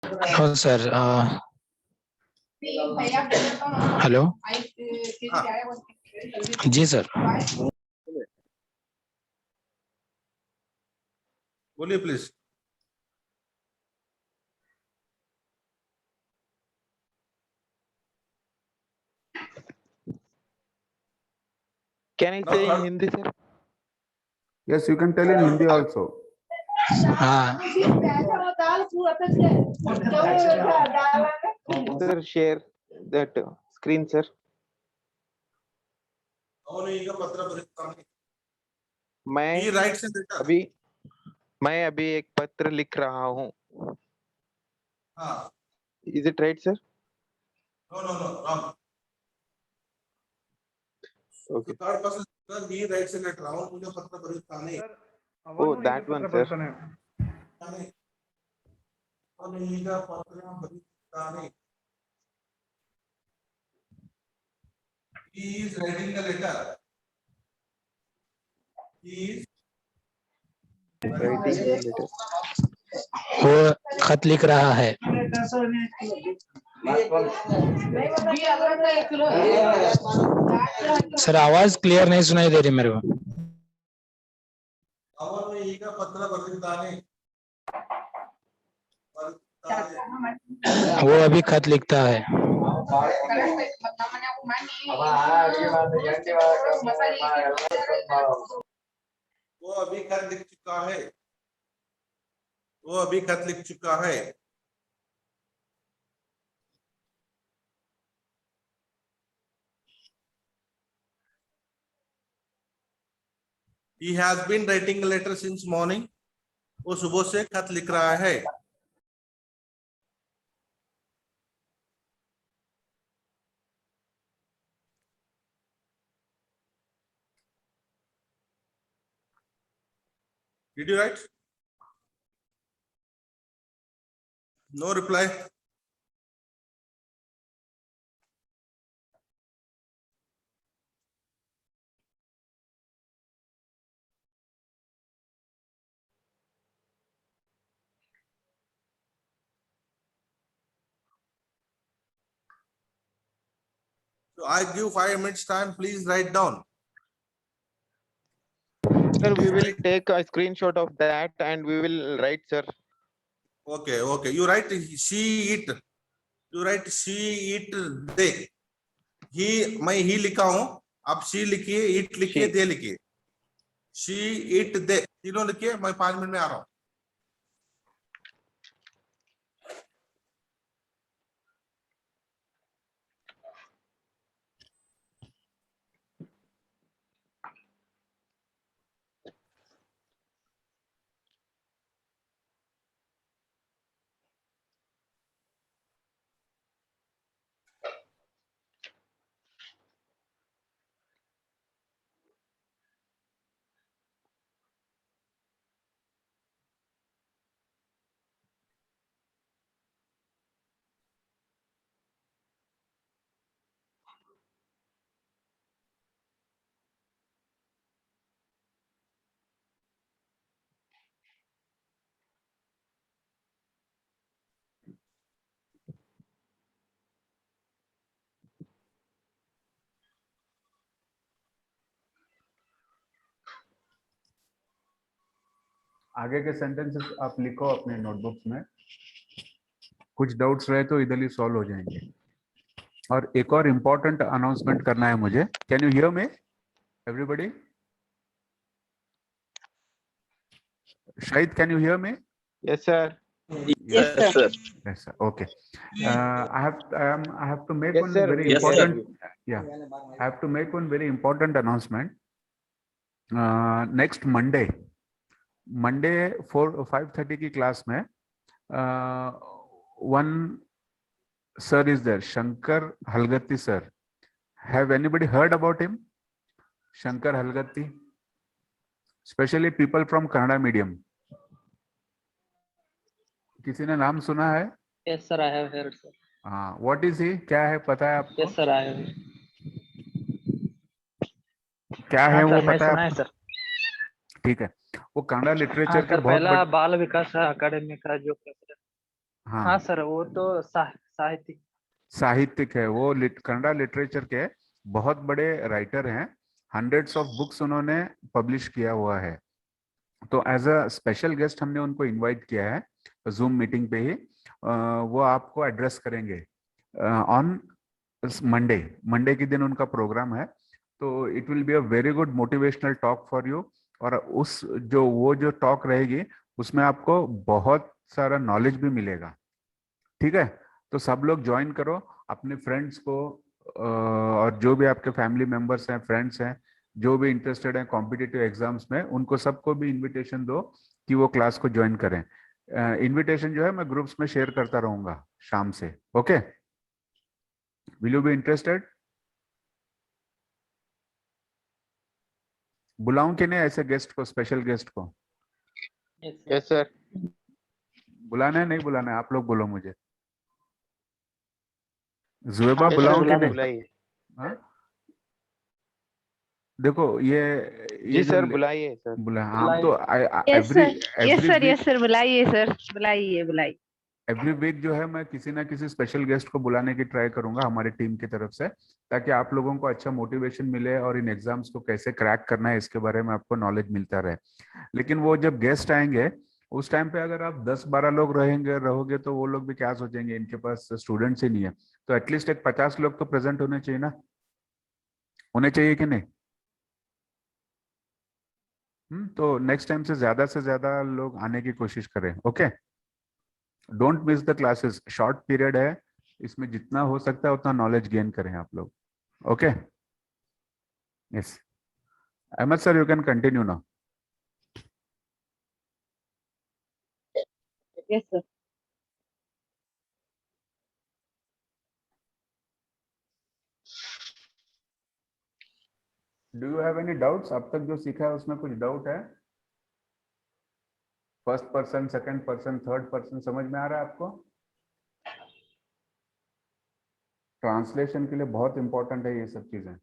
हो sir. Hello. जी sir. बोलिए please. Can I say in Hindi, sir? Yes, you can tell in Hindi also. हाँ Sir, share that screen, sir. He writes a letter. मैं अभी एक पत्र लिख रहा हूँ. हाँ. Is it right, sir? No, wrong. Okay. The third person, he writes a letter. मुझे पत्र भरता नहीं. Oh, that one, sir. ಈಗ ಪತ್ರ ಬರೆಯುತ್ತಾನೆ. He is writing a letter. He is Writing a letter. वो खत लिख रहा है। सर आवाज क्लियर नहीं सुनाई दे रही मेरे को। ಅವನು ಈಗ ಪತ್ರ ಬರೆದಿದ್ದಾನೆ. वो अभी खत लिखता है। वो अभी खत लिख चुका है. वो अभी खत लिख चुका है. He has been writing a letter since morning. वो सुबह से खत लिख रहा है. Did you write? No reply. So I give 5 minutes time. Please write down. Sir, we will take a screenshot of that and we will write, sir. Okay. You write she it. You write she it they. मैं ही लिखा हूं. आप she लिखिए, it लिखिए, they लिखिए. she it they तीनों लिखिए. मैं 5 मिनट में आ रहा हूं. आगे के सेंटेंसेस आप लिखो अपने नोटबुक्स में. कुछ डाउट्स रहे तो इधर ही सॉल्व हो जाएंगे. और एक और इम्पोर्टेंट अनाउंसमेंट करना है मुझे. Can you hear me everybody? Shahid, can you hear me? Yes, sir. Yes, sir. Yes, sir. Okay. I have to make Yes, one sir. very Yes, sir. important. Yeah, I have to make one very important announcement. Next Monday 5:30 की class में one sir is there, Shankar Halgatti sir. Have anybody heard about him? Shankar Halgatti, especially people from Kannada medium. किसी ने नाम सुना है? Yes, sir. I have heard, sir. हाँ, what is he? क्या है पता है आपको? Yes, sir. I have. क्या है वो मैं पता है सुना है आपको? सर. ठीक है. वो कन्नड़ा लिटरेचर के सर बहुत पहला बाल विकास अकेडमी का जो प्रेसिडेंट. हाँ हाँ सर, वो तो साहित्यिक। साहित्यिक है वो, कन्नड़ा लिटरेचर के बहुत बड़े राइटर हैं, हंड्रेड्स ऑफ बुक्स उन्होंने पब्लिश किया हुआ है। तो एज अ स्पेशल गेस्ट हमने उनको इनवाइट किया है जूम मीटिंग पे ही। वो आपको एड्रेस करेंगे ऑन मंडे। मंडे के दिन उनका प्रोग्राम है, तो it will be a very good motivational talk for you. और उस जो टॉक रहेगी उसमें आपको बहुत सारा नॉलेज भी मिलेगा। ठीक है, तो सब लोग ज्वाइन करो अपने फ्रेंड्स को, और जो भी आपके फैमिली मेंबर्स हैं, फ्रेंड्स हैं, जो भी इंटरेस्टेड हैं कॉम्पिटिटिव एग्जाम्स में, उनको सबको भी इनविटेशन दो कि वो क्लास को ज्वाइन करें। इनविटेशन जो है मैं ग्रुप्स में शेयर करता रहूंगा शाम से। Okay, will you be interested? बुलाऊं कि नहीं ऐसे गेस्ट को, स्पेशल गेस्ट को? Yes, sir. बुलाना है नहीं बुलाना है, आप लोग बोलो मुझे। जुएबा हाँ, Yes, सर, sir. बुलाऊं कि बुला नहीं? दो। बुलाइए। हाँ? देखो ये जी जो सर, बुलाइए सर। बुला, हम बुलाइए। तो yes every sir, yes every sir, week yes sir, बुलाइए सर, बुलाइए बुलाइए। एवरी वीक जो है मैं किसी ना किसी स्पेशल गेस्ट को बुलाने की ट्राई करूंगा हमारी टीम की तरफ से, ताकि आप लोगों को अच्छा मोटिवेशन मिले और इन एग्जाम्स को कैसे क्रैक करना है इसके बारे में आपको नॉलेज मिलता रहे। लेकिन वो जब गेस्ट आएंगे उस टाइम पे अगर आप 10-12 लोग रहोगे तो वो लोग भी क्या सोचेंगे, इनके पास स्टूडेंट्स ही नहीं है। तो एटलीस्ट एक 50 लोग तो प्रेजेंट होने चाहिए ना, होने चाहिए कि नहीं? तो नेक्स्ट टाइम से ज्यादा लोग आने की कोशिश करें। Okay, don't miss the classes, short period है, इसमें जितना हो सकता है उतना नॉलेज गेन करें आप लोग। Okay, yes, Ahmed sir, you can continue now. Yes sir. Do you have any doubts? अब तक जो सीखा है उसमें कुछ डाउट है? First person, second person, third person समझ में आ रहा है आपको? ट्रांसलेशन के लिए बहुत इंपॉर्टेंट है ये सब चीजें।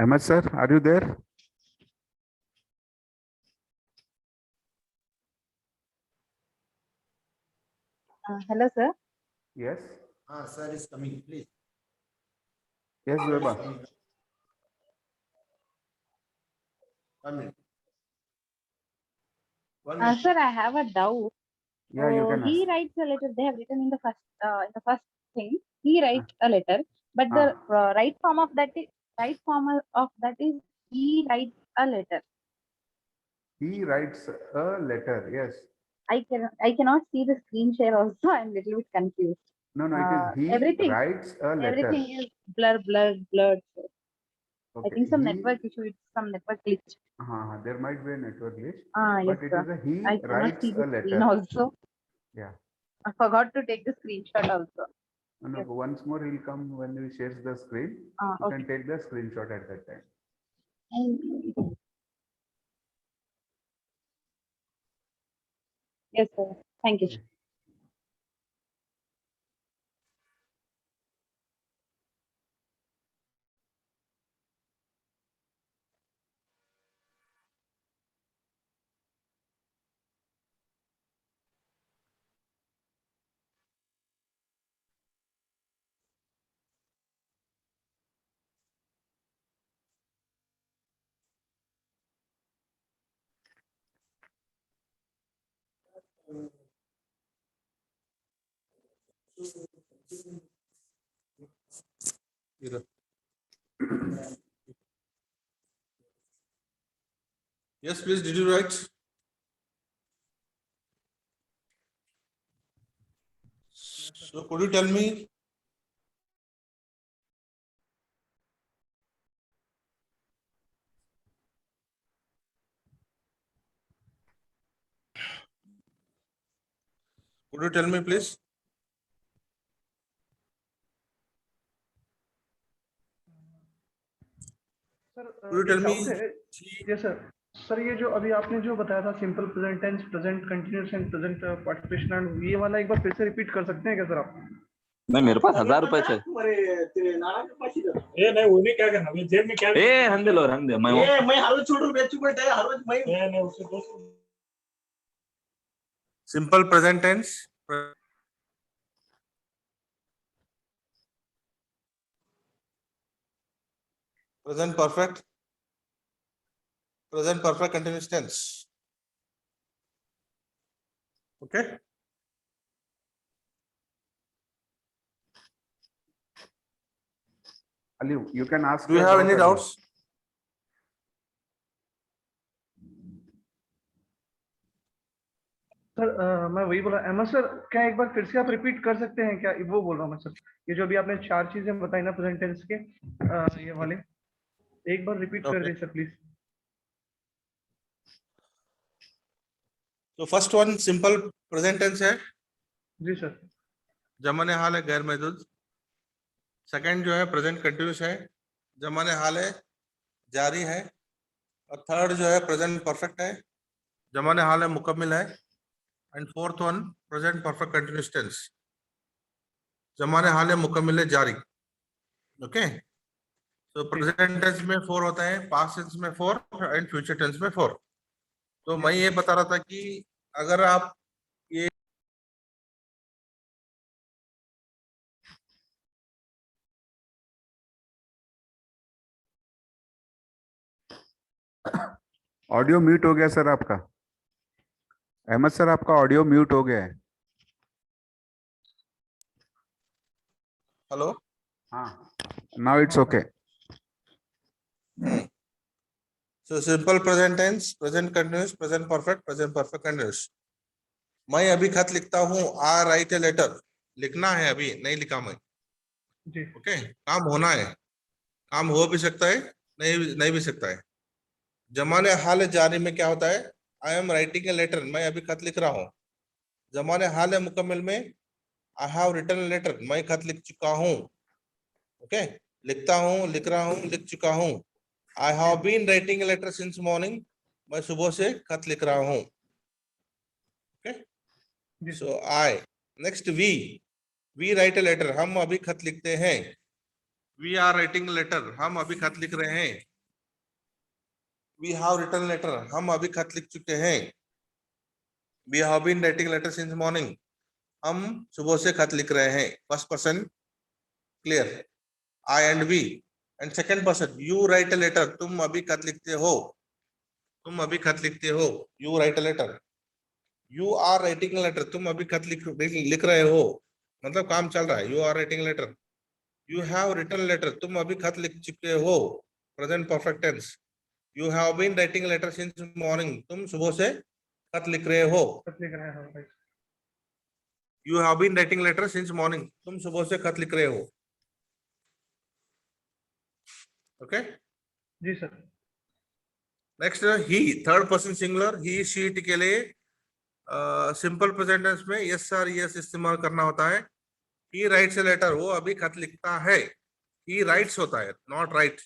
Ahmed sir, are you there? Hello sir. Yes, sir is coming, please. Yes Sir Zueba. is coming. 1 minute. 1 minute. Sir, I have a doubt. या you Oh, can he ask. writes a letter. They have written in the first thing. He writes a letter, but the हाँ, right form of that is he writes a letter. he writes a letter, yes. I cannot see the screen share. Also, I'm little bit confused. No, it is he Everything writes a letter. everything is blurred. Sir. I Okay, think some he, network issue. It's some network glitch. हाँ, there might be a network glitch, Yes, but it sir. is a he I cannot writes see the a screen letter. also. Yeah. I forgot to take the screenshot also. No, Yes. once more he'll come when he shares the screen. You Okay. can take the screenshot at that time. And- Yes, sir. Thank you. Yeah. Here. Yes, please. Did you write? So could you tell me? Could you tell me please? Sir Could you tell me? Doubt है ये sir ये जो अभी आपने जो बताया था simple present tense, present continuous and present participation and ये वाला एक बार फिर से रिपीट कर सकते हैं क्या सर आप? नहीं मेरे पास 1000 रुपए थे। ये नहीं वो नहीं क्या करना मैं जेब में क्या ए रंदे लो रंदे मैं मैं हर रोज छोड़ बेचू बैठे हर रोज मैं नहीं उसे दोस्त Simple present tense. Present perfect. Present perfect continuous tense. Okay. Ali, you can ask. Do you your have any doubt, Ali. doubts? Sir मैं वही बोला अहमद सर, क्या एक बार फिर से आप रिपीट कर सकते हैं क्या? वो बोल रहा हूँ मैं सर, ये जो अभी आपने 4 चीजें बताई ना प्रेजेंट टेंस के ये वाले, एक बार रिपीट कर Okay. They sir please. So first one simple present tense है, जी सर। जमाने हाल है गैर महदूद। सेकंड जो है प्रेजेंट कंटिन्यूस है, जमाने हाल है जारी है। और थर्ड जो है प्रेजेंट परफेक्ट है, जमाने हाल है मुकम्मिल है। And fourth one present perfect continuous tense, जमाने हाल है मुकम्मिल है जारी। ओके, तो प्रेजेंट टेंस में 4 होता है, पास्ट टेंस में 4 एंड फ्यूचर टेंस में 4। तो मैं ये बता रहा था कि अगर आप ये ऑडियो म्यूट हो गया सर आपका। अहमद सर आपका ऑडियो म्यूट हो गया है। हेलो, हाँ, now it's okay. So simple present tense, present continuous, present perfect continuous. मैं अभी खत लिखता हूँ, आई राइट ए लेटर। लिखना है, अभी नहीं लिखा मैं। जी ओके, काम होना है, काम हो भी सकता है, नहीं भी सकता है। जमाने हाल जारी में क्या होता है? I am writing a letter, मैं अभी खत लिख रहा हूँ। जमाने हाल मुकम्मल में I have written a letter, मैं खत लिख चुका हूँ। ओके, लिखता हूँ, लिख रहा हूँ, लिख चुका हूँ। I have been writing a letter since morning, मैं सुबह से खत लिख रहा हूँ। ओके, जी so I. Next we write a letter, हम अभी खत लिखते हैं। वी आर राइटिंग लेटर, हम अभी खत लिख रहे हैं। वी हैव रिटन लेटर, हम अभी खत लिख चुके हैं। We have been writing letter since morning, हम सुबह से खत लिख रहे हैं। First person clear, I and we. And second person, you write a letter, तुम अभी खत लिखते हो। तुम अभी खत लिखते हो, you write a letter. You are writing letter, तुम अभी खत लिख रहे हो, मतलब काम चल रहा है। You are writing letter. You have written letter, तुम अभी खत लिख चुके हो, present perfect tense. You have been writing letter since morning, तुम सुबह से खत लिख रहे हो। खत लिख रहे हैं भाई। You have been writing letter since morning, तुम सुबह से खत लिख रहे हो। ओके, जी sir. Next he, third person singular, he she it के लिए सिंपल प्रेजेंट टेंस में यस सर यस इस्तेमाल करना होता है। ही राइट्स ए लेटर, वो अभी खत लिखता है। ही राइट्स होता है, not right.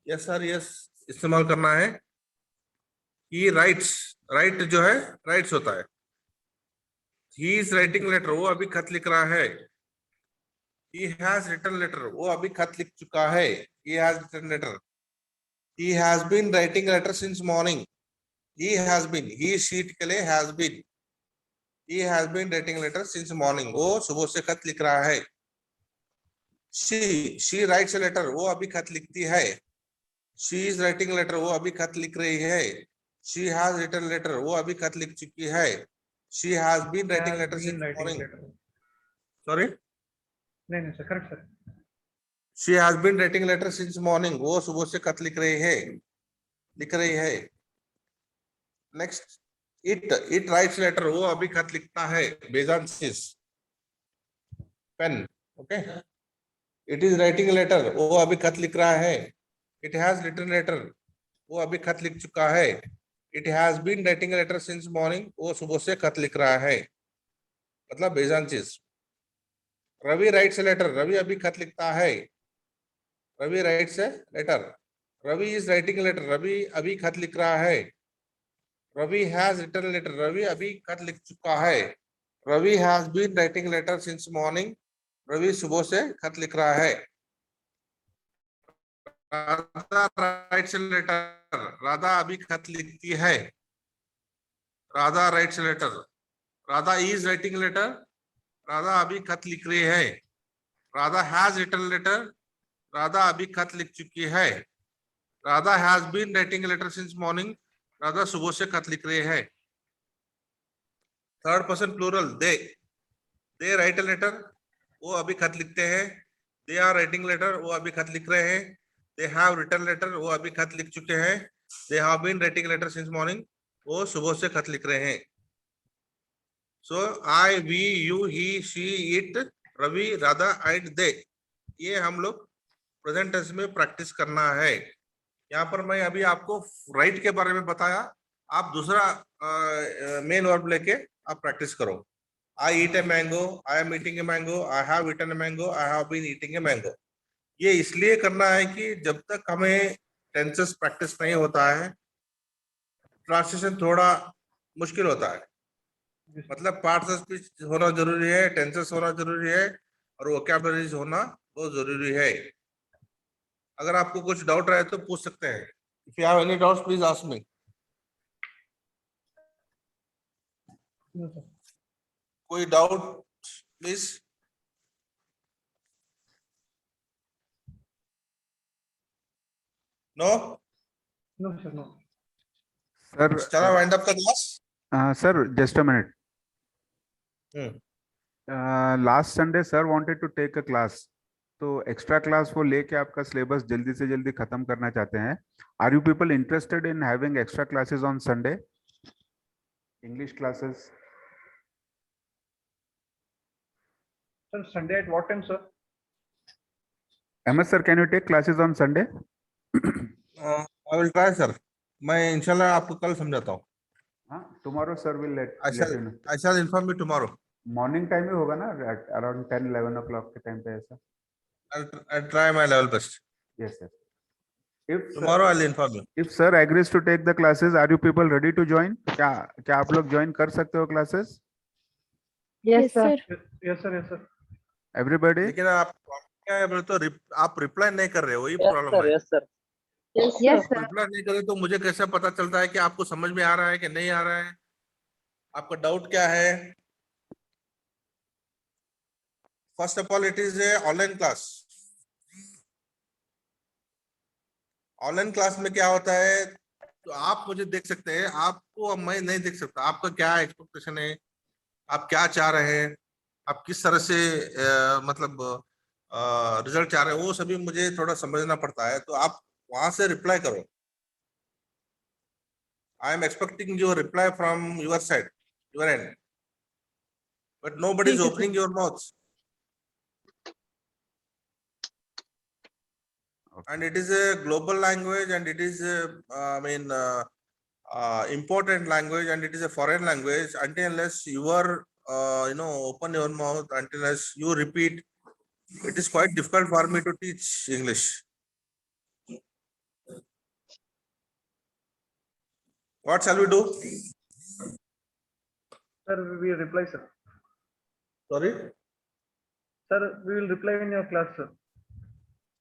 Yes sir yes इस्तेमाल करना है। ही राइट्स, राइट जो है राइट्स होता है। ही इज राइटिंग लेटर, वो अभी खत लिख रहा है। ही हैज रिटन लेटर, वो अभी खत लिख चुका है। He has written letter. He has been writing letter since morning, he has been, he she it के लिए has been, he has been writing letter since morning, वो सुबह से खत लिख रहा है। she writes a letter, वो अभी खत लिखती है। she is writing letter, वो अभी खत लिख रही है। she has written letter, वो अभी खत लिख चुकी है। she has been writing letter since morning, sorry, नहीं sir, correct sir. she has been writing letter since morning, वो सुबह से खत लिख रही है। नेक्स्ट, इट राइट्स लेटर, वो अभी खत लिखता है। बेजांसिस pen. Okay, it is writing letter, वो अभी खत लिख रहा है। इट हैज रिटन लेटर, वो अभी खत लिख चुका है। It has been writing letter since morning, वो सुबह से खत लिख रहा है। मतलब बेजान चीज। Ravi writes a letter, Ravi अभी खत लिखता है। Ravi writes a letter, Ravi is writing letter, Ravi अभी खत लिख रहा है। Ravi has written letter, Ravi अभी खत लिख चुका है। Ravi has been writing letter since morning, Ravi सुबह से खत लिख रहा है। Radha writes a letter, Radha अभी खत लिखती है। Radha writes a letter, Radha is writing letter, Radha अभी खत लिख रही है। Radha has written letter, Radha अभी खत लिख चुकी है। Radha has been writing letter since morning, Radha सुबह से खत लिख रही है। Third person plural, they write a letter, वो अभी खत लिखते हैं। दे आर राइटिंग लेटर, वो अभी खत लिख रहे हैं। दे हैव रिटन लेटर, वो अभी खत लिख चुके हैं। They have been writing letter since morning, वो सुबह से खत लिख रहे हैं। So I, we, you, he, she, it, Ravi, Radha and they, ये हम लोग प्रेजेंट टेंस में प्रैक्टिस करना है। यहाँ पर मैं अभी आपको राइट के बारे में बताया, आप दूसरा मेन वर्ब लेके आप प्रैक्टिस करो। I eat a mango, I am eating a mango, I have eaten a mango, I have been eating a mango. ये इसलिए करना है कि जब तक हमें टेंसेस प्रैक्टिस नहीं होता है, ट्रांसलेशन थोड़ा मुश्किल होता है। मतलब पार्ट्स ऑफ स्पीच होना जरूरी है, टेंसेस होना जरूरी है, और वोकैबुलरीज होना बहुत जरूरी है। अगर आपको कुछ डाउट रहे तो पूछ सकते हैं। If you have any doubts please ask me. कोई doubt please? No? No sir, no. Sir चला वाइंड अप का class. Sir just a minute, hmm. Last Sunday sir wanted to take a class, तो extra class वो लेके आपका syllabus जल्दी से जल्दी खत्म करना चाहते हैं। Are you people interested in having extra classes on Sunday, English classes? Sir Sunday at what time sir? MS sir, can you take classes on Sunday? I will try sir, मैं इंशाल्लाह आपको कल समझाता हूँ। Tomorrow sir will let you know. I shall inform you tomorrow. Morning time ही होगा ना, around 10-11 o'clock के time पे ऐसा? I'll try my level best. Yes sir. If Tomorrow I'll inform you. if sir agrees to take the classes, are you people ready to join? क्या आप लोग join कर सकते हो classes? Yes, sir. Yes sir, yes sir. Everybody? लेकिन आप क्या है बोले तो आप रिप्लाई नहीं कर रहे हो, वही प्रॉब्लम है। Yes, sir. रिप्लाई नहीं करे तो मुझे कैसे पता चलता है कि आपको समझ में आ रहा है कि नहीं आ रहा है? आपका डाउट क्या है? First of all, it is a online class. Online class में क्या होता है, तो आप मुझे देख सकते हैं, आपको मैं नहीं देख सकता। आपका क्या एक्सपेक्टेशन है, आप क्या चाह रहे हैं, आप किस तरह से मतलब रिजल्ट चाह रहे हैं, वो सभी मुझे थोड़ा समझना पड़ता है। तो आप वहां से रिप्लाई करो। I am expecting your reply from your side, your and, but nobody is opening your mouth. And it is a global language, and it is important language, and it is a foreign language. Until unless you are open your mouth, until unless you repeat, it is quite difficult for me to teach English. What shall we do? Sir, we will reply, sir. Sorry? Sir, we will reply in your class, sir.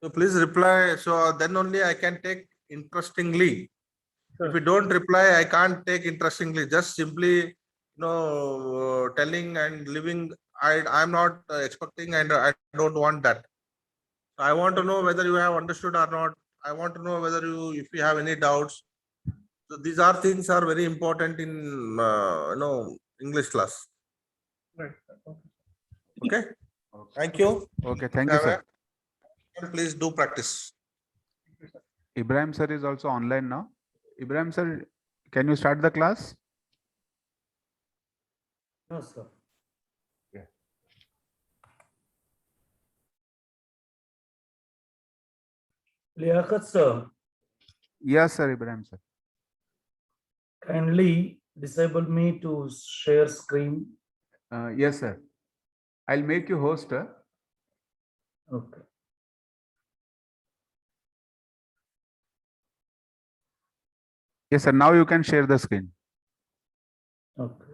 So please reply, so then only I can take interestingly. Sure. If you don't reply, I can't take interestingly. Just simply telling and living, I'm not expecting, and I don't want that. I want to know whether you have understood or not. I want to know whether if you have any doubts. So these are things are very important in English class. Right. Okay. Thank you. Okay, thank you sir. Please do practice. Ibrahim sir is also online now. Ibrahim sir, can you start the class? No, sir. Yeah. Liaquat sir, Yes sir, Ibrahim sir. kindly disable me to share screen. Yes, sir. I'll make you host. Okay. Yes, sir. Now you can share the screen. Okay.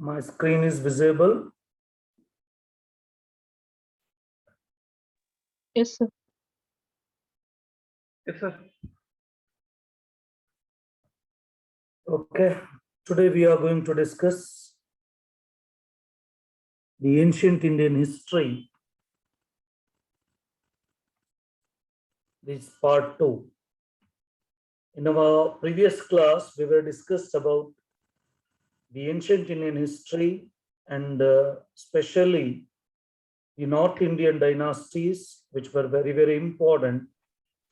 My screen is visible. Yes, sir. Yes, sir. Okay. Today we are going to discuss the ancient Indian history. This is part 2. In our previous class, we were discussed about the ancient Indian history and especially the North Indian dynasties, which were very, very important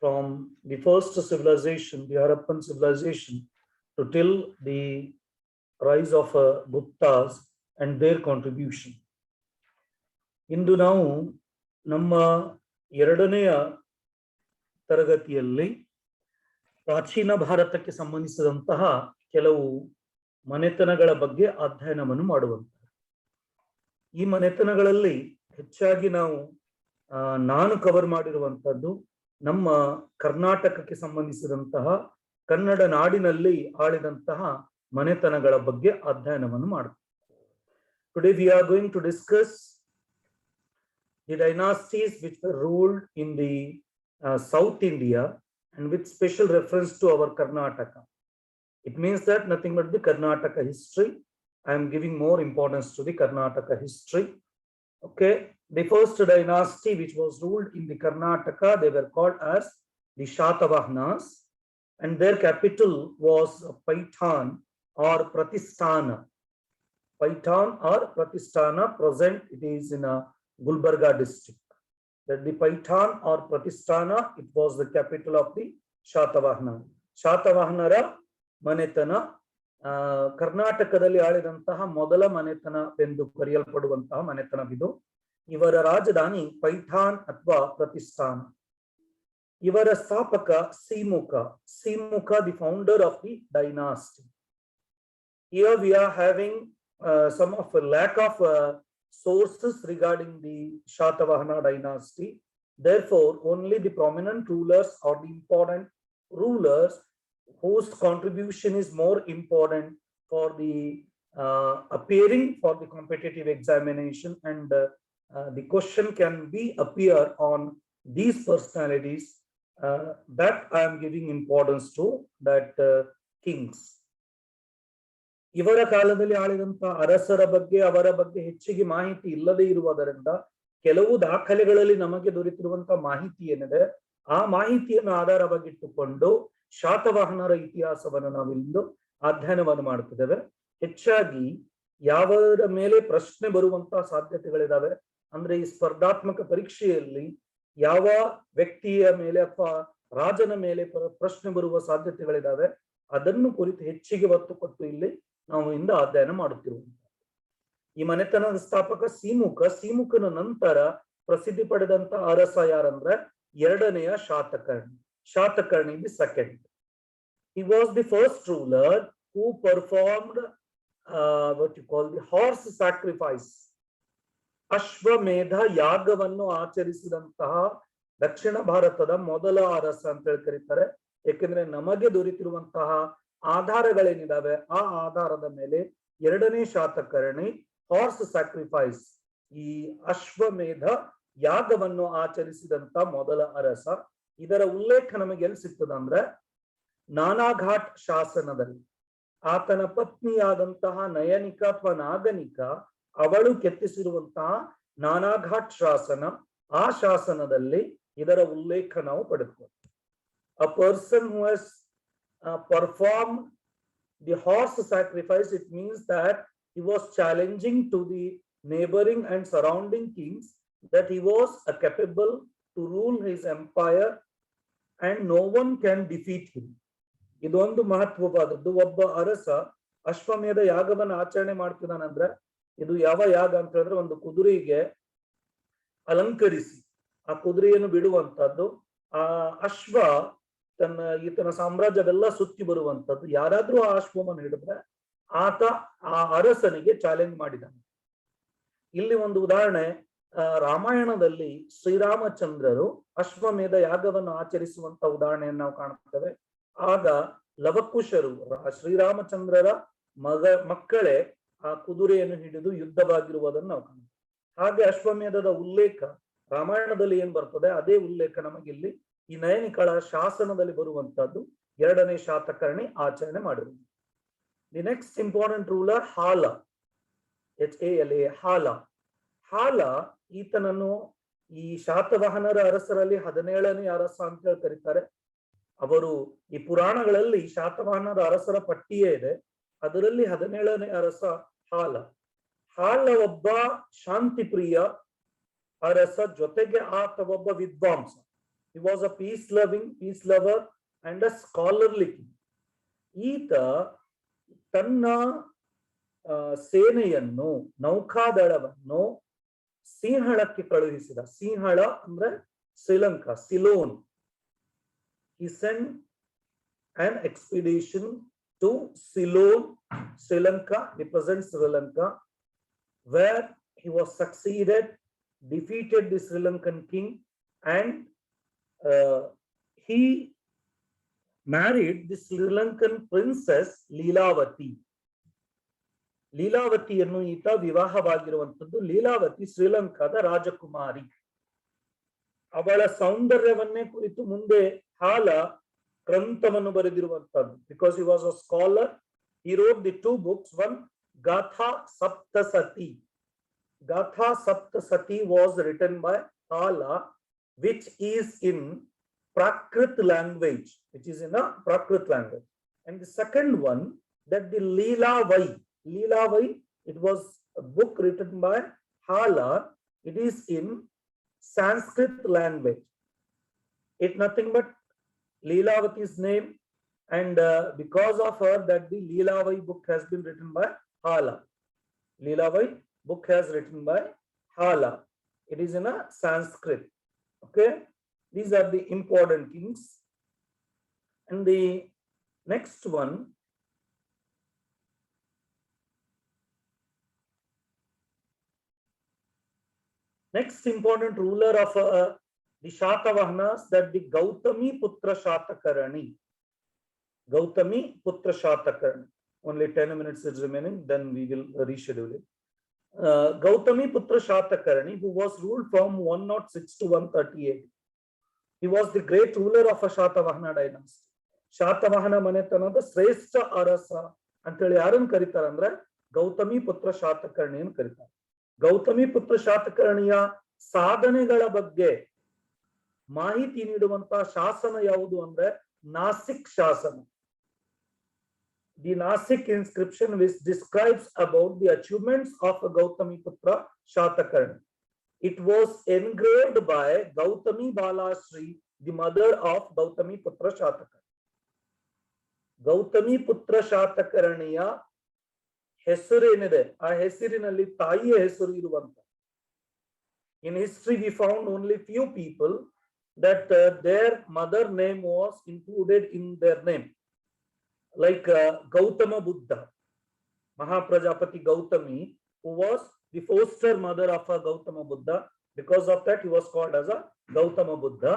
from the first civilization, the Harappan civilization, to till the rise of Guptas and their contribution. ಇಂದು ನಾವು ನಮ್ಮ ಎರಡನೆಯ ತರಗತಿಯಲ್ಲಿ ಪ್ರಾಚೀನ ಭಾರತಕ್ಕೆ ಸಂಬಂಧಿಸಿದಂತಹ ಕೆಲವು ಮನೆತನಗಳ ಬಗ್ಗೆ ಅಧ್ಯಯನವನ್ನು ಮಾಡುವಂತಹ ಈ ಮನೆತನಗಳಲ್ಲಿ ಹೆಚ್ಚಾಗಿ ನಾನು ಕವರ್ ಮಾಡಿರುವಂತದ್ದು ನಮ್ಮ ಕರ್ನಾಟಕಕ್ಕೆ ಸಂಬಂಧಿಸಿದಂತಹ ಕನ್ನಡ ನಾಡಿನಲ್ಲಿ ಆಳಿದಂತಹ ಮನೆತನಗಳ ಬಗ್ಗೆ ಅಧ್ಯಯನವನ್ನು ಮಾಡುತ್ತೇವೆ. Today we are going to discuss the dynasties which were ruled in the South India and with special reference to our Karnataka. It means that nothing but the Karnataka history. I am giving more importance to the Karnataka history. Okay, the first dynasty which was ruled in the Karnataka, they were called as the Shatavahanas, and their capital was Paitan or Pratisthana. Paitan or Pratisthana, present it is in a Gulbarga district. That the Paitan or Pratisthana, it was the capital of the Shatavahana. Shatavahanara ಮನೆತನ ಕರ್ನಾಟಕದಲ್ಲಿ ಆಳಿದಂತಹ ಮೊದಲ ಮನೆತನವೆಂದು ಕರೆಯಲ್ಪಡುವಂತಹ ಮನೆತನವಿದು. ಇವರ ರಾಜಧಾನಿ ಪೈಠಾನ್ ಅಥವಾ ಪ್ರತಿಷ್ಠಾನ. ಇವರ ಸ್ಥಾಪಕ Simuka. Simuka, the founder of the dynasty. Here we are having some of a lack of sources regarding the Shatavahana dynasty. Therefore, only the prominent rulers or the important rulers whose contribution is more important for the appearing for the competitive examination, and the question can be appear on these personalities that I am giving importance to, that kings. ಇವರ ಕಾಲದಲ್ಲಿ ಆಳಿದಂತಹ ಅರಸರ ಬಗ್ಗೆ ಅವರ ಬಗ್ಗೆ ಹೆಚ್ಚಿಗೆ ಮಾಹಿತಿ ಇಲ್ಲದೆ ಇರುವುದರಿಂದ ಕೆಲವು ದಾಖಲೆಗಳಲ್ಲಿ ನಮಗೆ ದೊರೆತಿರುವಂತಹ ಮಾಹಿತಿ ಏನಿದೆ ಆ ಮಾಹಿತಿಯನ್ನು ಆಧಾರವಾಗಿಟ್ಟುಕೊಂಡು ಶಾತವಾಹನರ ಇತಿಹಾಸವನ್ನು ನಾವಿಂದು ಅಧ್ಯಯನವನ್ನು ಮಾಡುತ್ತಿದ್ದೇವೆ. ಹೆಚ್ಚಾಗಿ ಯಾವರ ಮೇಲೆ ಪ್ರಶ್ನೆ ಬರುವಂತಹ ಸಾಧ್ಯತೆಗಳಿದಾವೆ ಅಂದ್ರೆ ಈ ಸ್ಪರ್ಧಾತ್ಮಕ ಪರೀಕ್ಷೆಯಲ್ಲಿ ಯಾವ ವ್ಯಕ್ತಿಯ ಮೇಲೆ ಅಥವಾ ರಾಜನ ಮೇಲೆ ಪ್ರಶ್ನೆ ಬರುವ ಸಾಧ್ಯತೆಗಳಿದಾವೆ ಅದನ್ನು ಕುರಿತು ಹೆಚ್ಚಿಗೆ ಒತ್ತು ಕೊಟ್ಟು ಇಲ್ಲಿ ನಾವು ಇಂದ ಅಧ್ಯಯನ ಮಾಡುತ್ತಿರುವಂತ ಈ ಮನೆತನದ ಸ್ಥಾಪಕ ಸಿಮುಖ. ಸಿಮುಖನ ನಂತರ ಪ್ರಸಿದ್ಧಿ ಪಡೆದಂತ ಅರಸ ಯಾರಂದ್ರೆ ಎರಡನೆಯ Satakarni. Shatakarni the second. He was the first ruler who performed what you call the horse sacrifice. ಅಶ್ವಮೇಧ ಯಾಗವನ್ನು ಆಚರಿಸಿದಂತಹ ದಕ್ಷಿಣ ಭಾರತದ ಮೊದಲ ಅರಸ ಅಂತ ಹೇಳಿ ಕರೀತಾರೆ. ಯಾಕೆಂದ್ರೆ ನಮಗೆ ದೊರೆತಿರುವಂತಹ ಆಧಾರಗಳೇನಿದಾವೆ ಆ ಆಧಾರದ ಮೇಲೆ ಎರಡನೇ ಶಾತಕರ್ಣಿ ಹಾರ್ಸ್ ಸ್ಯಾಕ್ರಿಫೈಸ್, ಈ ಅಶ್ವಮೇಧ ಯಾಗವನ್ನು ಆಚರಿಸಿದಂತ ಮೊದಲ ಅರಸ. ಇದರ ಉಲ್ಲೇಖ ನಮಗೆ ಎಲ್ಲಿ ಸಿಗ್ತದ ಅಂದ್ರೆ ನಾನಾಘಾಟ್ ಶಾಸನದಲ್ಲಿ ಆತನ ಪತ್ನಿಯಾದಂತಹ ನಯನಿಕ ಅಥವಾ ನಾಗನಿಕ ಅವಳು ಕೆತ್ತಿಸಿರುವಂತಹ ನಾನಾಘಾಟ್ ಶಾಸನ ಆ ಶಾಸನದಲ್ಲಿ ಇದರ ಉಲ್ಲೇಖ ನಾವು ಪಡೆದುಕೊಳ್ತೀವಿ. A person who has performed the horse sacrifice, it means that he was challenging to the neighboring and surrounding kings that he was capable to rule his empire and no one can defeat him. ಇದೊಂದು ಮಹತ್ವವಾದದ್ದು. ಒಬ್ಬ ಅರಸ ಅಶ್ವಮೇಧ ಯಾಗವನ್ನು ಆಚರಣೆ ಮಾಡ್ತಿದ್ದಾನಂದ್ರೆ ಇದು ಯಾವ ಯಾಗ ಅಂತ ಹೇಳಿದ್ರೆ ಒಂದು ಕುದುರೆಗೆ ಅಲಂಕರಿಸಿ ಆ ಕುದುರೆಯನ್ನು ಬಿಡುವಂತದ್ದು, ಆ ಅಶ್ವ ಈತನ ಸಾಮ್ರಾಜ್ಯವೆಲ್ಲ ಸುತ್ತಿ ಬರುವಂತದ್ದು. ಯಾರಾದ್ರೂ ಆ ಅಶ್ವವನ್ನು ಹಿಡಿದ್ರೆ ಆತ ಆ ಅರಸನಿಗೆ ಚಾಲೆಂಜ್ ಮಾಡಿದ್ದಾನೆ. ಇಲ್ಲಿ ಒಂದು ಉದಾಹರಣೆ, ರಾಮಾಯಣದಲ್ಲಿ ಶ್ರೀರಾಮಚಂದ್ರರು ಅಶ್ವಮೇಧ ಯಾಗವನ್ನು ಆಚರಿಸುವಂತ ಉದಾಹರಣೆಯನ್ನು ನಾವು ಕಾಣುತ್ತೇವೆ. ಆಗ ಲವಕುಶರು ಶ್ರೀರಾಮಚಂದ್ರರ ಮಕ್ಕಳೇ ಆ ಕುದುರೆಯನ್ನು ಹಿಡಿದು ಯುದ್ಧವಾಗಿರುವುದನ್ನು ನಾವು ಕಾಣುತ್ತೇವೆ. ಹಾಗೆ ಅಶ್ವಮೇಧದ ಉಲ್ಲೇಖ ರಾಮಾಯಣದಲ್ಲಿ ಏನ್ ಬರ್ತದೆ ಅದೇ ಉಲ್ಲೇಖ ನಮಗಿಲ್ಲಿ ಈ ನಯನಿಕಳ ಶಾಸನದಲ್ಲಿ ಬರುವಂತದ್ದು. 2ನೇ ಶಾತಕರ್ಣಿ ಆಚರಣೆ ಮಾಡಿರುವುದು. ದಿ ನೆಕ್ಸ್ಟ್ ಇಂಪಾರ್ಟೆಂಟ್ ರೂಲರ್ ಹಾಲ, HALA, ಹಾಲ. ಹಾಲ ಈತನನ್ನು ಈ ಶಾತವಾಹನರ ಅರಸರಲ್ಲಿ 17ನೇ ಅರಸ ಅಂತ ಹೇಳಿ ಕರೀತಾರೆ. ಅವರು ಈ ಪುರಾಣಗಳಲ್ಲಿ ಶಾತವಾಹನರ ಅರಸರ ಪಟ್ಟಿಯೇ ಇದೆ, ಅದರಲ್ಲಿ 17ನೇ ಅರಸ ಹಾಲ. ಹಾಲ ಒಬ್ಬ ಶಾಂತಿ ಪ್ರಿಯ ಅರಸ, ಜೊತೆಗೆ ಆತ ಒಬ್ಬ ವಿದ್ವಾಂಸ. He was a peace lover and a scholarly king. ಈತ ತನ್ನ ಸೇನೆಯನ್ನು ನೌಕಾದಳವನ್ನು ಸಿಂಹಳಕ್ಕೆ ಕಳುಹಿಸಿದ. ಸಿಂಹಳ ಅಂದ್ರೆ Sri Lanka, Ceylon. He sent an expedition to Ceylon, Sri Lanka, represents Sri Lanka, where he was succeeded, defeated the Sri Lankan king, and he married the Sri Lankan princess Leelavati. ಲೀಲಾವತಿಯನ್ನು ಈತ ವಿವಾಹವಾಗಿರುವಂತದ್ದು. ಲೀಲಾವತಿ ಶ್ರೀಲಂಕಾದ ರಾಜಕುಮಾರಿ. ಅವಳ ಸೌಂದರ್ಯವನ್ನೇ ಕುರಿತು ಮುಂದೆ ಹಾಲ ಗ್ರಂಥವನ್ನು ಬರೆದಿರುವಂತದ್ದು. Because he was a scholar, he wrote the 2 books. One, Gatha Saptasati. Gatha Saptasati was written by Hala, which is in Prakrit language, And the second one, that the Leelavai, it was a book written by Hala. It is in Sanskrit language. It's nothing but Leelavati's name, and because of her, that the Leelavai book has been written by Hala. Leelavai book has written by Hala. It is in a Sanskrit. Okay, these are the important kings. And the next one, next important ruler of the Shatavahanas, that the Gautami Putra Shatakarani. Gautami Putra Shatakarani. Only 10 minutes is remaining, then we will reschedule it. Gautami Putra Shatakarani, who was ruled from 106 to 138. He was the great ruler of a Shatavahana dynasty. Shatavahana manetanada Shrestha Arasa anteli yarannu kariತಾರೆ ಅಂದ್ರೆ ಗೌತಮಿ ಪುತ್ರ ಶಾತಕರ್ಣಿಯನ್ನು ಕರೀತಾರೆ. ಗೌತಮಿ ಪುತ್ರ ಶಾತಕರ್ಣಿಯ ಸಾಧನೆಗಳ ಬಗ್ಗೆ ಮಾಹಿತಿ ನೀಡುವಂತಹ ಶಾಸನ ಯಾವುದು ಅಂದ್ರೆ ನಾಸಿಕ್ ಶಾಸನ. The Nasik inscription which describes about the achievements of Gautami Putra Shatakarni. It was engraved by Gautami Balashri, the mother of Gautami Putra Shatakarni. Gautami Putra Shatakarniಯ ಹೆಸರೇನಿದೆ ಆ ಹೆಸರಿನಲ್ಲಿ ತಾಯಿಯ ಹೆಸರು ಇರುವಂತ. In history we found only few people that their mother name was included in their name. Like Gautama Buddha, Mahaprajapati Gautami, who was the foster mother of Gautama Buddha. Because of that, he was called as a Gautama Buddha.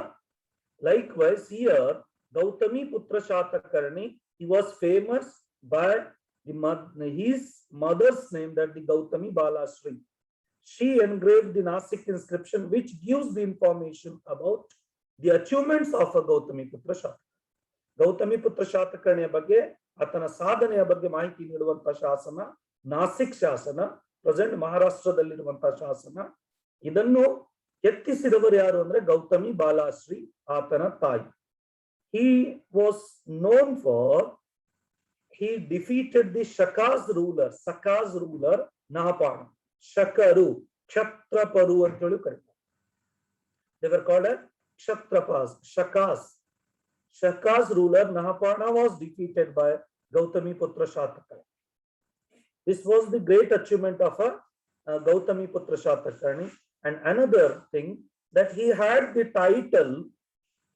Likewise, here, Gautami Putra Shatakarni, he was famous by his mother's name, that the Gautami Balashri. She engraved the Nasik inscription, which gives the information about the achievements of Gautami Putra Shatakarni. Gautami ಪುತ್ರ ಶಾತಕರ್ಣಿಯ ಬಗ್ಗೆ ಆತನ ಸಾಧನೆಯ ಬಗ್ಗೆ ಮಾಹಿತಿ ನೀಡುವಂತಹ ಶಾಸನ ನಾಸಿಕ್ ಶಾಸನ, present ಮಹಾರಾಷ್ಟ್ರದಲ್ಲಿರುವಂತಹ ಶಾಸನ. ಇದನ್ನು ಕೆತ್ತಿಸಿದವರು ಯಾರು ಅಂದ್ರೆ ಗೌತಮಿ ಬಾಲಾಶ್ರೀ ಆತನ ತಾಯಿ. He was known for he defeated the Shakas ruler Nahapana. Shakaru, Kshatraparu ಅಂತ ಹೇಳಿ ಕರೀತಾರೆ. They were called as Kshatrapas, Shakas ruler Nahapana was defeated by Gautami Putra Shatakarni. This was the great achievement of Gautami Putra Shatakarni. And another thing, that he had the title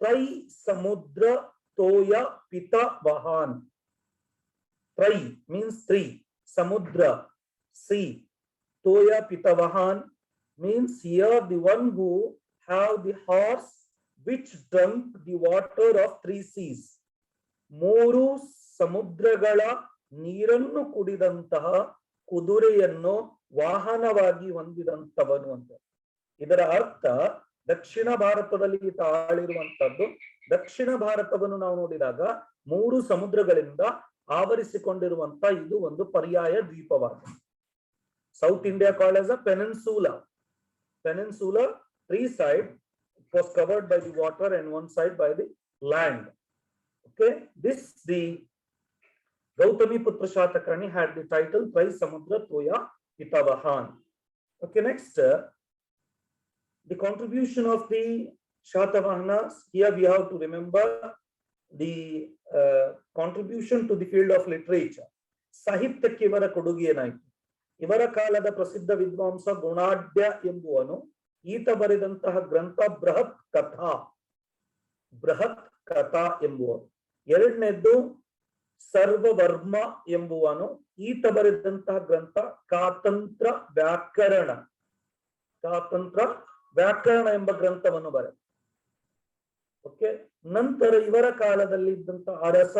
Trai Samudra Toya Pita Vahan. Trai means three, Samudra, sea, Toya Pita Vahan means here the one who have the horse which drank the water of three seas. ಮೂರು ಸಮುದ್ರಗಳ ನೀರನ್ನು ಕುಡಿದಂತಹ ಕುದುರೆಯನ್ನು ವಾಹನವಾಗಿ ಹೊಂದಿದಂತವನು ಅಂತ. ಇದರ ಅರ್ಥ ದಕ್ಷಿಣ ಭಾರತದಲ್ಲಿ ಈತ ಆಳಿರುವಂತದ್ದು. ದಕ್ಷಿಣ ಭಾರತವನ್ನು ನಾವು ನೋಡಿದಾಗ ಮೂರು ಸಮುದ್ರಗಳಿಂದ ಆವರಿಸಿಕೊಂಡಿರುವಂತ ಇದು ಒಂದು ಪರ್ಯಾಯ ದ್ವೀಪವಾಗಿದೆ. South India called as a peninsula. three side it was covered by the water and one side by the land. Okay, this the Gautami Putra Shatakarni had the title Trai Samudra Toya Pitavahan. Okay, next the contribution of the Shatavahanas. Here we have to remember the contribution to the field of literature. ಸಾಹಿತ್ಯಕ್ಕೆ ಇವರ ಕೊಡುಗೆ ಏನಾಯಿತು? ಇವರ ಕಾಲದ ಪ್ರಸಿದ್ಧ ವಿದ್ವಾಂಸ ಗುಣಾಢ್ಯ ಎಂಬುವನು ಈತ ಬರೆದಂತಹ ಗ್ರಂಥ ಬೃಹತ್ ಕಥಾ ಎಂಬುವನು. ಎರಡನೇದ್ದು ಸರ್ವವರ್ಮ ಎಂಬುವನು ಈತ ಬರೆದಂತಹ ಗ್ರಂಥ ಕಾತಂತ್ರ ವ್ಯಾಕರಣ ಎಂಬ ಗ್ರಂಥವನ್ನು ಬರೆದ. ಓಕೆ, ನಂತರ ಇವರ ಕಾಲದಲ್ಲಿ ಇದ್ದಂತಹ ಅರಸ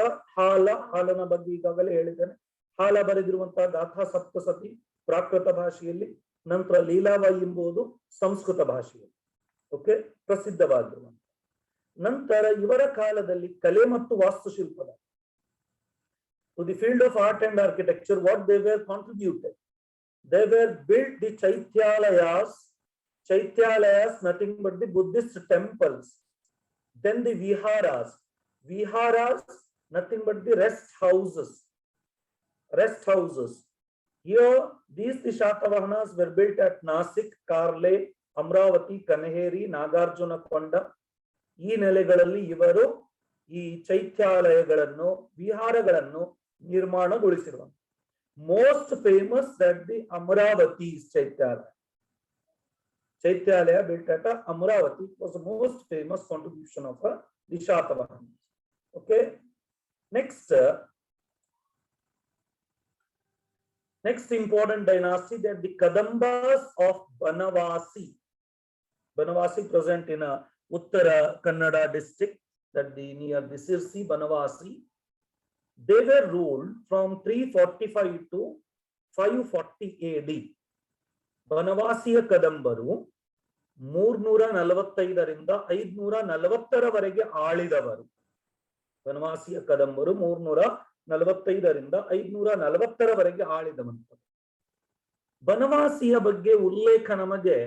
ಹಾಲನ ಬಗ್ಗೆ ಈಗಾಗಲೇ ಹೇಳಿದ್ದೇನೆ. ಹಾಲ ಬರೆದಿರುವಂತಹ ಗಾಥಾ ಸಪ್ತಸತಿ ಪ್ರಾಕೃತ ಭಾಷೆಯಲ್ಲಿ, ನಂತರ ಲೀಲಾವಾಯಿ ಎಂಬುದು ಸಂಸ್ಕೃತ ಭಾಷೆಯಲ್ಲಿ ಓಕೆ ಪ್ರಸಿದ್ಧವಾಗಿರುವಂತ. ನಂತರ ಇವರ ಕಾಲದಲ್ಲಿ ಕಲೆ ಮತ್ತು ವಾಸ್ತುಶಿಲ್ಪದ to the field of art and architecture, what they were contributed. They were built the Chaityalayas, nothing but the Buddhist temples. Then the Viharas, nothing but the rest houses. Here, these the Shatavahanas were built at Nasik, Karle, Amravati, Kaneheri, Nagarjuna Konda. ಈ ನೆಲೆಗಳಲ್ಲಿ ಇವರು ಈ ಚೈತ್ಯಾಲಯಗಳನ್ನು ವಿಹಾರಗಳನ್ನು ನಿರ್ಮಾಣಗೊಳಿಸಿರುವ. Most famous that the Amaravati Chaityalaya built at Amravati was the most famous contribution of the Shatavahanas. Okay, next important dynasty, that the Kadambas of Banavasi present in Uttara Kannada district, that the near the Sirsi Banavasi. They were ruled from 345 to 540 AD. Banavasiya Kadambaru 345ರಿಂದ 540ರವರೆಗೆ ಆಳಿದವರು. ಬನವಾಸಿಯ ಕದಂಬರು 345ರಿಂದ 540ರವರೆಗೆ ಆಳಿದವಂತರು. ಬನವಾಸಿಯ ಬಗ್ಗೆ ಉಲ್ಲೇಖ ನಮಗೆ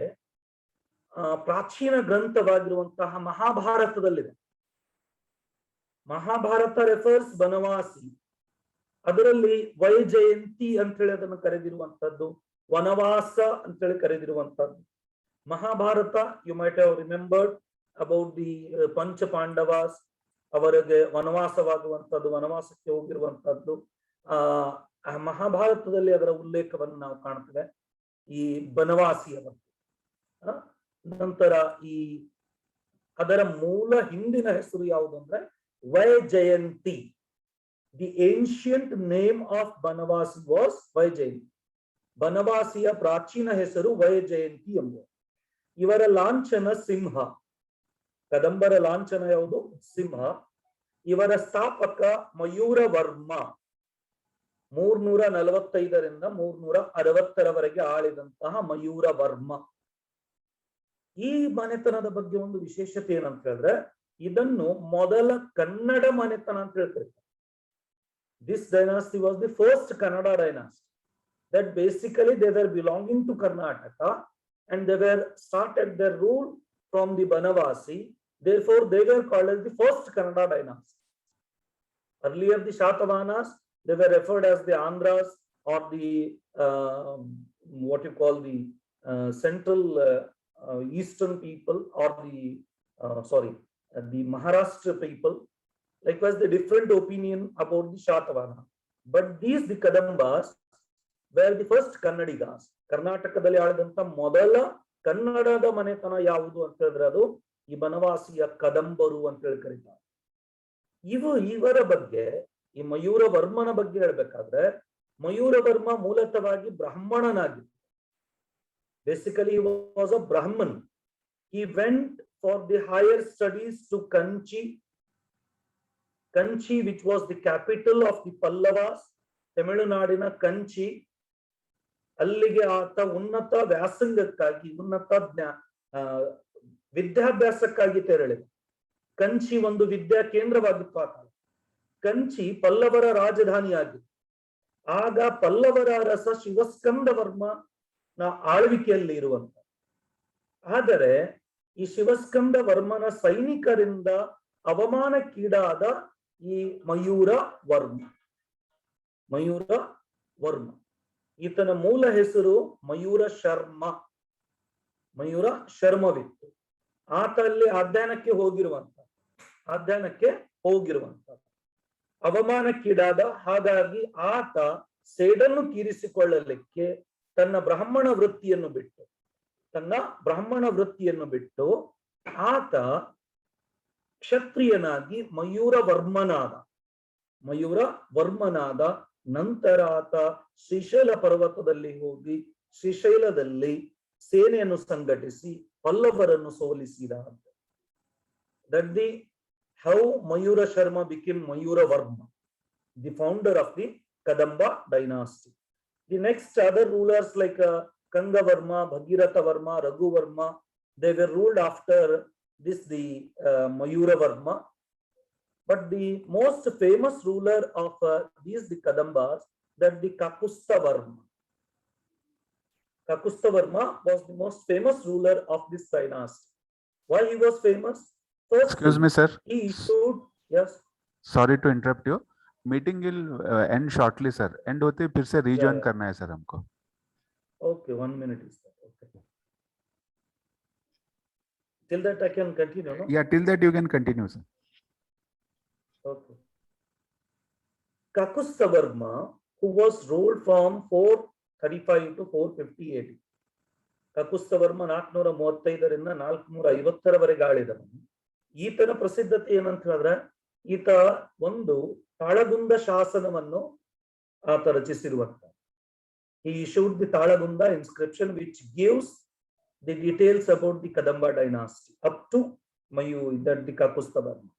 ಪ್ರಾಚೀನ ಗ್ರಂಥವಾಗಿರುವಂತಹ ಮಹಾಭಾರತದಲ್ಲಿದೆ. ಮಹಾಭಾರತ ರೆಫರ್ಸ್ ಬನವಾಸಿ. ಅದರಲ್ಲಿ ವೈಜಯಂತಿ ಅಂತೇಳಿ ಅದನ್ನು ಕರೆದಿರುವಂತದ್ದು, ವನವಾಸ ಅಂತೇಳಿ ಕರೆದಿರುವಂತದ್ದು. Mahabharata, you might have remembered about the Pancha Pandavas, ಅವರಿಗೆ ವನವಾಸವಾಗುವಂತದ್ದು, ವನವಾಸಕ್ಕೆ ಹೋಗಿರುವಂತದ್ದು. ಮಹಾಭಾರತದಲ್ಲಿ ಅದರ ಉಲ್ಲೇಖವನ್ನು ನಾವು ಕಾಣ್ತೇವೆ ಈ ಬನವಾಸಿಯ ಬಗ್ಗೆ. ನಂತರ ಈ ಅದರ ಮೂಲ ಹಿಂದಿನ ಹೆಸರು ಯಾವುದು ಅಂದ್ರೆ Vaijayanti. The ancient name of Banavasi was Vaijayanti. ಬನವಾಸಿಯ ಪ್ರಾಚೀನ ಹೆಸರು ವೈಜಯಂತಿ ಎಂಬುದು. ಇವರ ಲಾಂಛನ ಸಿಂಹ. ಕದಂಬರ ಲಾಂಛನ ಯಾವುದು? ಸಿಂಹ. ಇವರ ಸ್ಥಾಪಕ ಮಯೂರವರ್ಮ. 345ರಿಂದ 360ರವರೆಗೆ ಆಳಿದಂತಹ ಮಯೂರವರ್ಮ. ಈ ಮನೆತನದ ಬಗ್ಗೆ ಒಂದು ವಿಶೇಷತೆ ಏನಂತ ಹೇಳಿದ್ರೆ, ಇದನ್ನು ಮೊದಲ ಕನ್ನಡ ಮನೆತನ ಅಂತ ಹೇಳ್ತಾರೆ. This dynasty was the first Kannada dynasty. That basically they were belonging to Karnataka, and they were started their rule from the Banavasi. Therefore, they were called as the first Kannada dynasty. Earlier, the Shatavahanas, they were referred as the Andhras or the what you call the central eastern people, or the the Maharashtra people. Likewise, the different opinion about the Shatavahana. But these, the Kadambas, were the first Kannadigas. ಕರ್ನಾಟಕದಲ್ಲಿ ಆಳಿದಂತ ಮೊದಲ ಕನ್ನಡದ ಮನೆತನ ಯಾವುದು ಅಂತ ಹೇಳಿದ್ರೆ ಅದು ಈ ಬನವಾಸಿಯ ಕದಂಬರು ಅಂತ ಹೇಳಿ ಕರೀತಾರೆ. ಇವರ ಬಗ್ಗೆ, ಈ ಮಯೂರ ವರ್ಮನ ಬಗ್ಗೆ ಹೇಳ್ಬೇಕಾದ್ರೆ, ಮಯೂರ ವರ್ಮ ಮೂಲತಃವಾಗಿ ಬ್ರಾಹ್ಮಣನಾಗಿದ್ದ. Basically he was a Brahman. He went for the higher studies to Kanchi, which was the capital of the Pallavas, ತಮಿಳುನಾಡಿನ ಕಂಚಿ. ಅಲ್ಲಿಗೆ ಆತ ಉನ್ನತ ವ್ಯಾಸಂಗಕ್ಕಾಗಿ, ಉನ್ನತ ವಿದ್ಯಾಭ್ಯಾಸಕ್ಕಾಗಿ ತೆರಳಿದ. ಕಂಚಿ ಒಂದು ವಿದ್ಯಾ ಕೇಂದ್ರವಾಗಿತ್ತು ಆತ. ಕಂಚಿ ಪಲ್ಲವರ ರಾಜಧಾನಿಯಾಗಿತ್ತು. ಆಗ ಪಲ್ಲವರ ಅರಸ ಶಿವಸ್ಕಂದ ವರ್ಮನ ಆಳ್ವಿಕೆಯಲ್ಲಿ ಇರುವಂತ. ಆದರೆ ಈ ಶಿವಸ್ಕಂದ ವರ್ಮನ ಸೈನಿಕರಿಂದ ಅವಮಾನಕ್ಕೀಡಾದ ಈ ಮಯೂರ ವರ್ಮ ಈತನ ಮೂಲ ಹೆಸರು ಮಯೂರ ಶರ್ಮವಿತ್ತು. ಆತ ಅಲ್ಲಿ ಅಧ್ಯಯನಕ್ಕೆ ಹೋಗಿರುವಂತ ಅವಮಾನಕ್ಕೀಡಾದ. ಹಾಗಾಗಿ ಆತ ಸೇಡನ್ನು ತೀರಿಸಿಕೊಳ್ಳಲಿಕ್ಕೆ ತನ್ನ ಬ್ರಾಹ್ಮಣ ವೃತ್ತಿಯನ್ನು ಬಿಟ್ಟು ಆತ ಕ್ಷತ್ರಿಯನಾಗಿ ಮಯೂರ ವರ್ಮನಾದ. ನಂತರ ಆತ ಶ್ರೀಶೈಲ ಪರ್ವತದಲ್ಲಿ ಹೋಗಿ ಶ್ರೀಶೈಲದಲ್ಲಿ ಸೇನೆಯನ್ನು ಸಂಘಟಿಸಿ ಪಲ್ಲವರನ್ನು ಸೋಲಿಸಿದ. That the how Mayura Sharma became Mayura Varma, the founder of the Kadamba dynasty. The next other rulers like Kanga Varma, Bhagiratha Varma, Raghu Varma, they were ruled after this the Mayura Varma. But the most famous ruler of these the Kadambas, that the Kakusta Varma. Kakusta Varma was the most famous ruler of this dynasty. Why he was famous? First, excuse me, sir. He issued, yes. Sorry to interrupt you. Meeting will end shortly, sir. End होते फिर से rejoin करना है sir हमको. Okay, 1 minute is that. Okay. Till that I can continue, no? Yeah, till that you can continue, sir. Okay. Kakusta Varma, who was ruled from 435 to 450 AD. Kakusta Varma 435 ರಿಂದ 450 ಆಳಿದವನು. ಈತನ ಪ್ರಸಿದ್ಧತೆ ಏನಂತ ಹೇಳಿದ್ರೆ, ಈತ ಒಂದು ತಾಳಗುಂದ ಶಾಸನವನ್ನು ಆತ ರಚಿಸಿರುವಂತ. He issued the Talagunda inscription, which gives the details about the Kadamba dynasty up to the Kakusta Varma.